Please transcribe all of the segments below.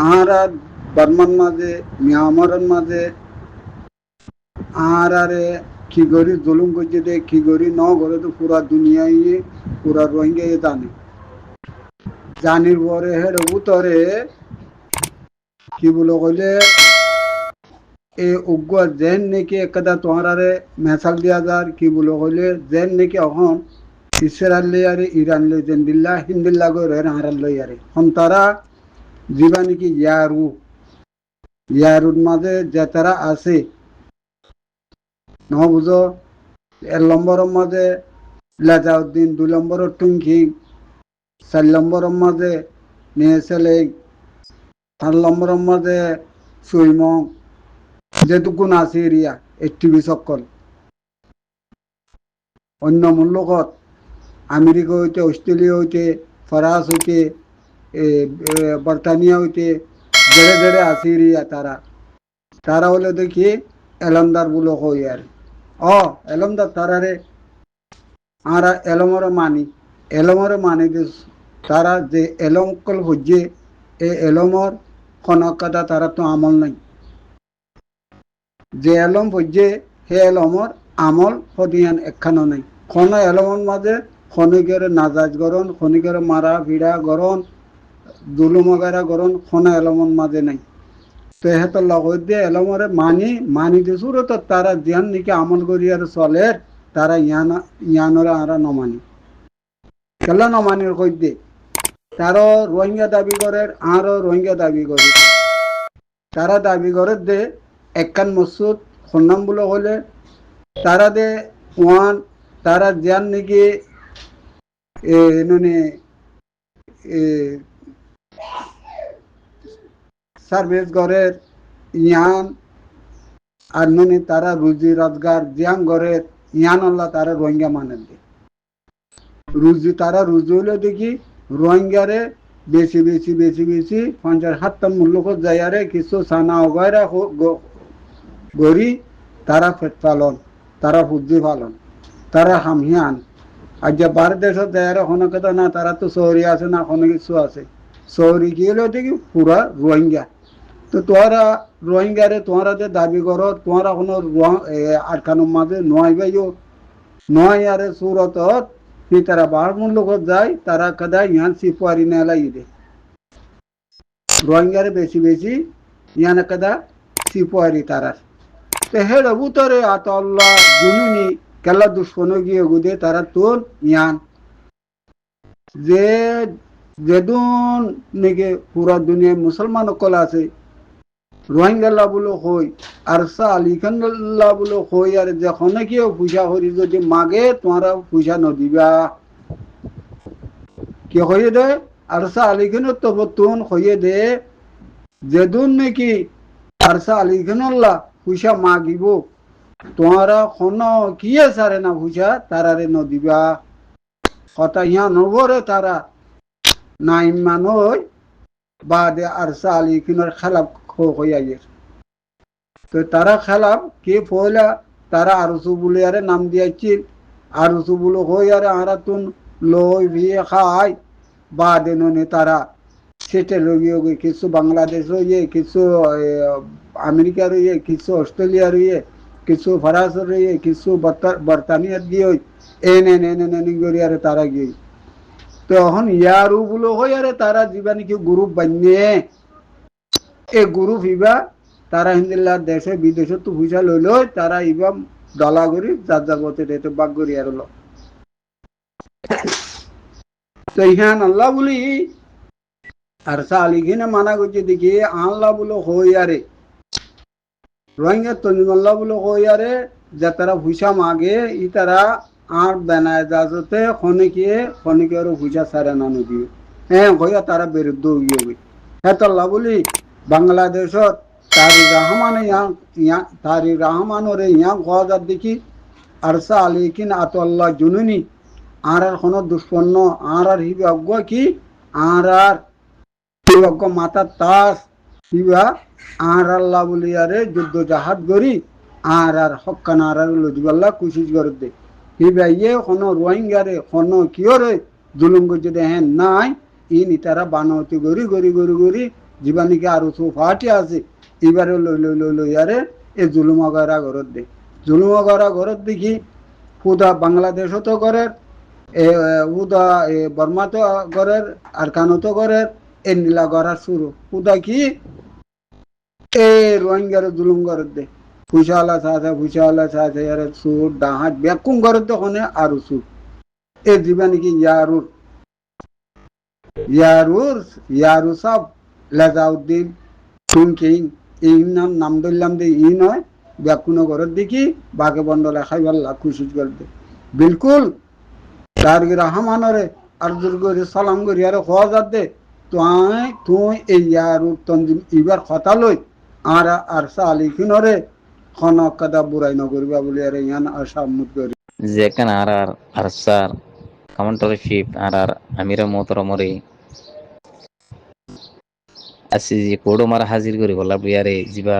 আর আর বার্মার মাঝে মিয়ানমারের মাঝে আর আরে কি করি জুলুম করছে দে কি করি ন করে তো পুরা দুনিয়ায় পুরা রোহিঙ্গা জানে জানির পরে হের উতরে কি বলে কইলে এ উগ্র জেন নাকি একদা তোমারে মেসাল দিয়া যার কি বলে কইলে জেন নাকি এখন ইসরায়েল আরে ইরান লই যেন বিল্লাহ হিন্দিল্লাহ করে হারাল লই আরে হন তারা জীবা নাকি ইয়ারুর মাঝে যে তারা আছে ন বুঝো 1 নম্বরের মাঝে লাজাউদ্দিন 2 নম্বরের টুঙ্কি 4 নম্বরের মাঝে নিয়েছেলে 4 নম্বরের মাঝে সুইমং যেটুকুন আছে এরিয়া টিভি সকল অন্য মূল্যকত আমেরিকা হইতে অস্ট্রেলিয়া হইতে ফরাস হইতে বর্তানিয়া হইতে জেড়ে জেড়ে আছে এরিয়া তারা হলে দেখি এলমদার বুলো কই আর এলমদার তারারে আর এলমরে মানি যে তারা যে এলমকল হচ্ছে এই এলমর খনকতা তারা তো আমল নাই যে এলম হচ্ছে হে এলমর আমল হদিয়ান একখানো নাই খন এলমর মাঝে খনিকের নাজাজ গরণ খনিকের মারা ভিড়া গরণ দুলুমগারা গরণ খন এলমর মাঝে নাই তো হেতর লগত দিয়ে এলমরে মানি যে সুরত তারা জিয়ান নাকি আমল করি আর চলে তারা ইয়ানরে আরা নমানি কেলা নমানির কই দে তারও রোহিঙ্গা দাবি করে আরও রোহিঙ্গা দাবি করে তারা দাবি করে দে একখান মসুদ খন্নাম বলে হলে তারা দে ওয়ান তারা জিয়ান নাকি সার্ভিস করে ইয়ান আর নুনি তারা রুজি রোজগার জিয়ান করে ইয়ান আল্লাহ তারা রোহিঙ্গা মানে দে তারা রুজি হলে দেখি রোহিঙ্গারে বেশি 50-60 মূল্য যাইয়ারে কিছু সানা অগায়রা গড়ি তারা ফেট পালন তারা ফুজি পালন তারা হামিয়ান আর যে ভারত দেশের যাইয়ারে কোনো কথা না তারা তো শহরি আছে না কোনো কিছু আছে শহরি কি হলে দেখি পুরা রোহিঙ্গা তো তোরা রোহিঙ্গারে তোমরা যে দাবি করো তোমরা কোনো আটখানোর মাঝে নয় আরে সুরত তারা বাহার মূল্য যায় তারা কদায় ইয়ান সিপুয়ারি নেলাই দে রোহিঙ্গারে বেশি ইয়ান কদা সিপুয়ারি তারা তো হেড উতরে আতল্লাহ জুনুনি কেলা দুশ্মন গিয়ে গুদে তারা তোর ইয়ান যে যেদুন নাকি পুরা দুনিয়ায় মুসলমান কল আছে রোহিঙ্গা বলো হই আর আলিখান বলো হই আর যখন কেউ পূজা করি যদি মাগে তোমরা পূজা নদিবা কি হয়ে দে আর আলিখান তবতুন হয়ে দে যেদুন নাকি আর আলিখান্লাহ পূজা মাগিব তোমরা খন কিয়ে সারে না পূজা তারারে নদিবা কথা ইহা নবরে তারা নাই মানই বাদে আর আলিখানের খেলাপ হইয়াইয়ের তো তারা খেলাপ কে পয়লা তারা আরসু বলে আরে নাম দিয়েছিল আরসু বলে হই আরে আরা তুন লই ভিয়ে খাই বাদে নে তারা সেটেল হয়ে গিয়ে কিছু বাংলাদেশ হইয়ে কিছু আমেরিকা রইয়ে কিছু অস্ট্রেলিয়া রইয়ে কিছু ফরাস রইয়ে কিছু বর্তানিয়ার গিয়ে এনে করি আরে তারা গিয়ে তো এখন ইয়ারু বলে হই আরে তারা যা নাকি গ্রুপ বানিয়ে এই গ্রুপ ইবা তারা হিন্দিল্লার দেশে বিদেশে তো পয়সা লইল তারা ইবা দলা করি যার পথে রেতে বাগ করি আর তো ইহান আল্লাহ বলি আর সালিগিনে মানা করছে দেখি আল্লাহ বলো হই আরে রোহিঙ্গা তঞ্জুমাল্লাহ বলো হই আরে যে তারা পয়সা মাগে ই তারা আর বেনায় যাজতে খনিকে আর পয়সা সারে না নদী হইয়া তারা বিরুদ্ধ হয়ে হ্যাঁ তো আল্লাহ বলি বাংলাদেশত তারিক রহমানরে ইয়াং হওয়া দেখি আর আলিকিন আতল্লাহ জুনুনি আর কোনো দুষ্পন্ন আর হিবাগ্য কি আর হিবাগ্য মাতার তাস হিবা আর আল্লাহ বলি আরে যুদ্ধ জাহাজ করি আর হকান আর লজিবাল্লাহ কুশিস করে দে হিবা ইয়ে কোনো রোহিঙ্গারে কোনো কিয়রে জুলুম করছে দে হ্যাঁ নাই ইনি তারা বানতি গড়ি জীবানিকে আর উঁচু ফাটি আছে এবারে লই আরে এই জুলুমা গড়া ঘরত দে জুলুমা গড়া ঘরত দেখি পুদা বাংলাদেশও তো ঘরের উদা বর্মা তো ঘরের আর কানো তো ঘরের এ নীলা গড়ার শুরু উদা কি এ রোহিঙ্গার জুলুম ঘরত দে ফুসাওয়ালা চাচা ইয়ারে সুর ডাহাত বেকুম ঘরত দেখনে আরো সুর এ জীবানিকে ইয়ারু সব লেজাউদ্দিন টুনকিন এই নাম ধরলাম দে ই নয় ব্যাকুনো ঘরের দেখি বাঘে বন্ডলে খাইবার খুশি করতে বিলকুল তার রহমানরে আর দুর্গরে সালাম করি আর হওয়া যাতে তুই এই ইয়ারু তঞ্জিম ইবার কথা লই আর সালি খিনরে খনক কাদা বুড়াই নগরিবা বলি আর ইয়ান আশা মুদ করি যেখানে আর স্যার কমান্ডারশিপ আর আমিরা মোহতরমরে আছে যে কোডো মারা হাজির করি বলা বিয়ারে জিবা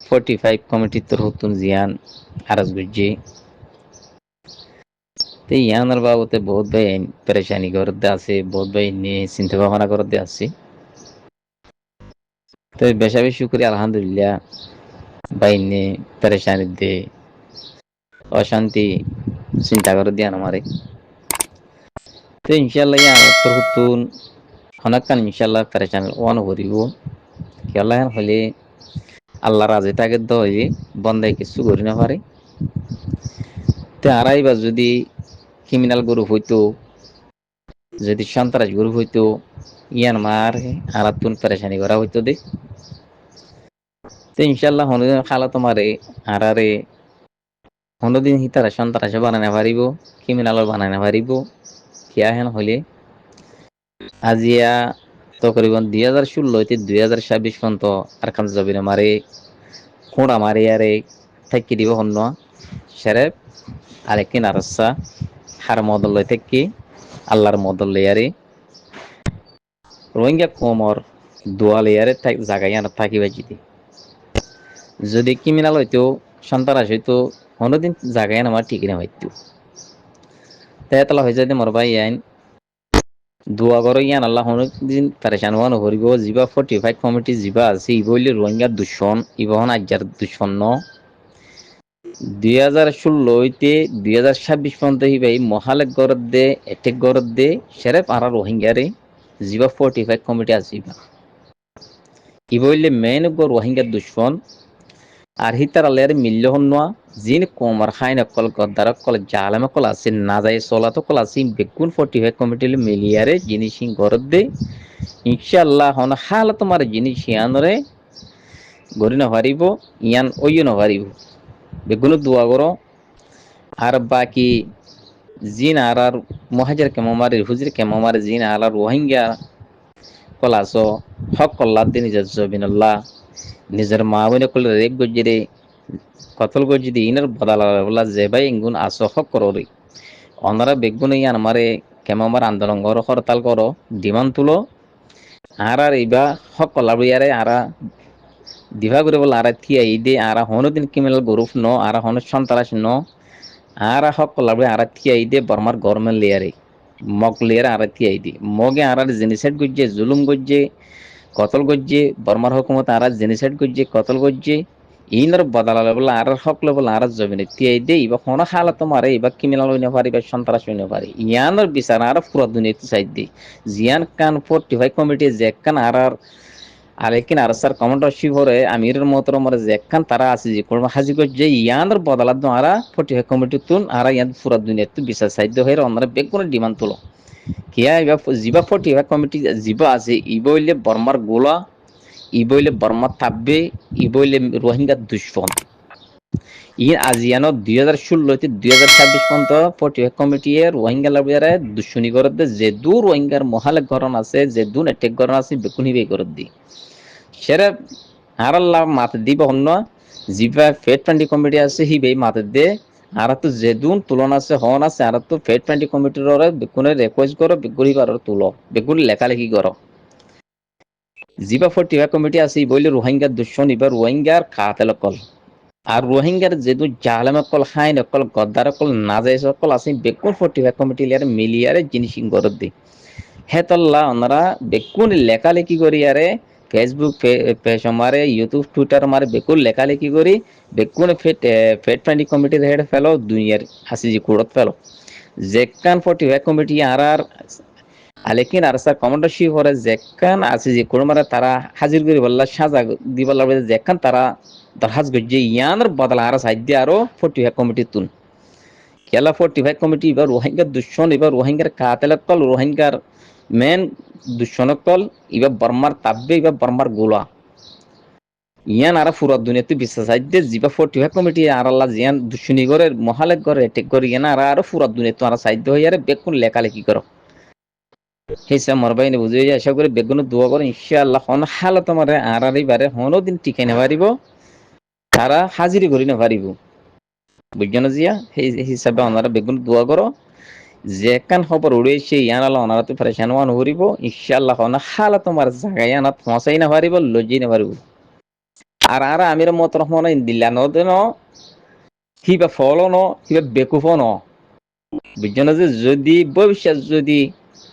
45 কমিটির তোর হতুন জিয়ান আরাজ গুজি তে ইয়ানোর বাবতে বহুত ভাই পরেশানি করতে আছে বহুত ভাই নিয়ে চিন্তা ভাবনা করতে আছে তো বেশা বেশি করি আলহামদুলিল্লাহ ভাই নিয়ে পরেশানি দে অশান্তি চিন্তা করে দিয়ে আমারে তো ইনশাল্লাহ ইয়া তোর হতুন অনেকক্ষণ ইনশাল্লাহ পরেশানি ওয়ান করিব কেলা হলে আল্লাহ রাজে তাকে দই বন্দাই কিছু করি না পারে তে আড়াইবার যদি ক্রিমিনাল গ্রুপ হইতো যদি সন্ত্রাস গ্রুপ হইতো ইয়ান মার আরাতুন পরেশানি করা হইতো দে তো ইনশাল্লাহ হনুদিন খালা তোমারে আরে হনুদিন হিতারা সন্ত্রাসে বানানো পারিব ক্রিমিনালও বানানো পারিব কিয়া হেন হইলে আজিয়া তকরিবন 2016 হইতে 2026 পর্যন্ত আর কাম যাবি না মারে খোঁড়া মারি আরে থাকি দিব হন্য সেরেপ আরেকদিন আরসা হার মদল লই থাকি আল্লাহর মদল লইয়ারে রোহিঙ্গা কমর দোয়া লইয়ারে জাগাই আর থাকিবা যদি ক্রিমিনাল হইতো সন্ত্রাস হইতো কোনোদিন জাগাই আমার ঠিক না হইতো তাহলে হয়ে যাতে মোর ভাই আইন দোয়া করো ইয়ান আল্লাহ দিন পেরেশান হওয়া নকরিব যিবা 45 কমিটি যিবা আছে ইবইলে রোহিঙ্গার দুশ্মন ইবহন আজ্জার দুশ্মন 2016 হইতে 2026 পর্যন্ত হিবাই মহালেক গরত দে এটেক গরত দে সেরেপ আর রোহিঙ্গারে যিবা 45 কমিটি আছে ইবইলে মেন রোহিঙ্গার দুশ্মন আর হিতার আল্লাহর মিল্য হন্না জিন কমার খাইন কল গদ্দার কল জালাম কল আছে না যায় চলাতো কল আছে বেগুন 45 কমিটিলে মিলিয়ারে জিনিস গরত দে ইনশাআল্লাহ হন হাল তোমার জিনিস ইয়ানরে গরি না পারিব ইয়ান ওইও না পারিব বেগুন দোয়া করো আর বাকি জিন আর মহাজার কেমারে হুজুর কেমারে জিন আর রোহিঙ্গা কল আছো হক কল্লা দিন জবিনাল্লাহ নিজের মা বোনে কল রেক গজ্জিরে কতল গজ্জি ইনার বদলা যে ভাই ইঙ্গুন আসো হক করো রে অনারা বেগুন ইয়ান আমারে কেমার আন্দোলন করো হরতাল করো ডিমান্ড তুলো আর এইবা হক কল্লা ইয়ারে আরা দিভা করে বলে আর থিয়া দে আর হনদিন কিমেল গ্রুপ ন আর হন সন্ত্রাস ন আর হক কল্লা আর থিয়া দে বর্মার গভর্নমেন্ট লেয়ারে মগ লেয়ারে আর থিয়া দে মগে আর জেনিসাইড গজ্জে জুলুম গজ্জে কতল গজ্জে বর্মার হুকুমত আর জেনিসাইড গজ্জে কতল গজ্জে ইনর বদলা বলে আর হক লেবল আর জমিনে তিয়াই দে ইবা কোন হালত মারে ইবা ক্রিমিনাল হইনে পারি বা সন্ত্রাস হইনে পারি ইয়ানোর বিচার আর পুরো দুনিয়াতে চাই দে জিয়ান কান 45 কমিটি যে কান আর আরেকিন আর স্যার কমান্ডারশিপ হরে আমিরের মতর মরে যে কান তারা আছে যে কোন হাজি যে ইয়ানোর বদলা দো আর 45 কমিটি তুন আর ইয়ান পুরো দুনিয়াতে বিচার চাই দে হইরে আমরা বেগুন ডিমান্ড তুলো কিয়া ইবা জিবা 45 কমিটি জিবা আছে ইবইলে বর্মার গোলা ইবইলে বর্মা থাকবে ইবইলে রোহিঙ্গার দুশ্মন আজিয়ানো 2016 হইতে 2026 পর্যন্ত 45 কমিটি রোহিঙ্গা লাবিয়ারে দুশ্মনী করত যে দু রোহিঙ্গার মহালেক গরণ আছে যে দু নেটেক গরণ আছে বেকুনি বে করত দি সেরে আরাল্লাহ মাত দিব হন্ন জিবা ফেট পান্ডি কমিটি আছে হি বে মাত দে আর তো যে দুন তুলনা আছে হন আছে আর তো ফেট পান্ডি কমিটির বেকুনে রিকোয়েস্ট করো বেগুনি বারর তুলো বেগুনি লেখালেখি করো জিবা 45 কমিটি আছে বইলে রোহিঙ্গার দুশ্মন এবার রোহিঙ্গার খাতেল কল আর রোহিঙ্গার যেহেতু জালেম কল হাইন কল গদ্দার কল নাজাইজ কল আছে বেকুন 45 কমিটি লিয়ার মিলিয়ারে জিনিস গরত দি হেতল্লা ওনারা বেকুন লেখালেখি করি আরে ফেসবুক পেজ মারে ইউটিউব টুইটার মারে বেকুন লেখালেখি করি বেকুন ফেট ফ্রেন্ডলি কমিটির হেড ফেলো দুনিয়ার হাসিজি কুড়ত ফেলো জেকান 45 কমিটি আর আলেকিন আর স্যার কমান্ডারশিপ করে জেকান আছে যে কোন মারে তারা হাজির করি বললা সাজা দি বললা জেকান তারা দরহাজ গজ্জে ইয়ানের বদলা আর সাইড দিয়ে আরো 45 কমিটি তুন কেলা 45 কমিটি এবার রোহিঙ্গার দুশ্মন এবার রোহিঙ্গার কাতেলাকল রোহিঙ্গার মেন দুশ্মনকল এবার বর্মার তাব্বে এবার বর্মার গোলা ইয়ান আর পুরো দুনিয়াতে বিশ্বাস আইদে জিবা 45 কমিটি আর আল্লাহ জিয়ান দুশ্মনী করে মহালেক করে অ্যাটাক করে ইয়ান আর পুরো দুনিয়াতে আর সাইড হই আরে বেকুন লেখালেখি করো হিসাব মরবাইনে বুঝে যায় আশা করি বেগুনো দোয়া করে ইনশাআল্লাহ হন হালত আমারে আর বারে হনো দিন টিকে না পারিব তারা হাজিরি করি না পারিব বুঝছেন জিয়া সেই হিসাবে ওনারা বেগুন দোয়া করো যে কান খবর উড়েছে ইয়ান আল্লাহ ওনারা তো পরেশান ওয়ান হরিব ইনশাআল্লাহ হন হালত আমার জায়গায় আনা পৌঁছাই না পারিব লজ্জাই না পারিব আর আমির মত রহমান দিল্লা নদেন কিবা ফলো ন কিবা বেকুফ ন বুঝছেন যে যদি ভবিষ্যৎ যদি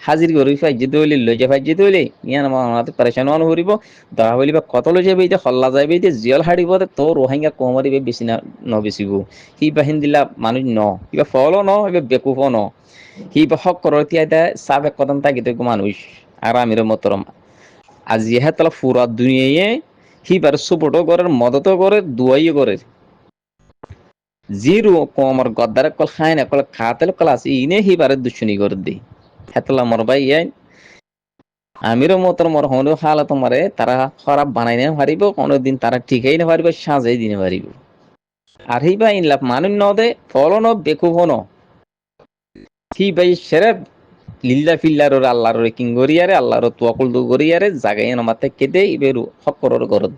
হাজির করি ফাইজে দইলে লজে ফাইজে দইলে ইয়ান আমাতে পরেশান ওয়ান হরিব দরা হইলিবা কত লজে বেইতে হল্লা যাইবে যে জিয়াল হাড়িব তো রোহিঙ্গা কমারিবে বেশি না বেশিব কিবা হিন্দিলা মানুষ ন কিবা ফলো ন কিবা বেকুফ ন কিবা হক করতিয়া দে সাবে কদম তাগিতে মানুষ আর আমির মতরম আজি হেতলা পুরা দুনিয়ায় হিবার সুপোর্টও করে মদতও করে দুয়াইও করে জিরো কমর গদ্দার কল খায় না কল খাতেল কল আছে ইনে হিবারে দুশ্মনী করে দি হেতলা মর ভাই আমিরও মতর মর হনো হালত মারে তারা খারাপ বানাই না পারিব কোনোদিন তারা ঠিকই না পারিব সাজাই দিনে পারিব আর হিবা ইনলাভ মানুষ ন দে ফলন বেকুব হন কি ভাই সেরে লিল্লা ফিল্লার আল্লাহর কিং গরিয়ারে আল্লাহর তোয়াকুল দু গরিয়ারে জাগাই নমাতে কেদে ইবেরু হক করর গরদ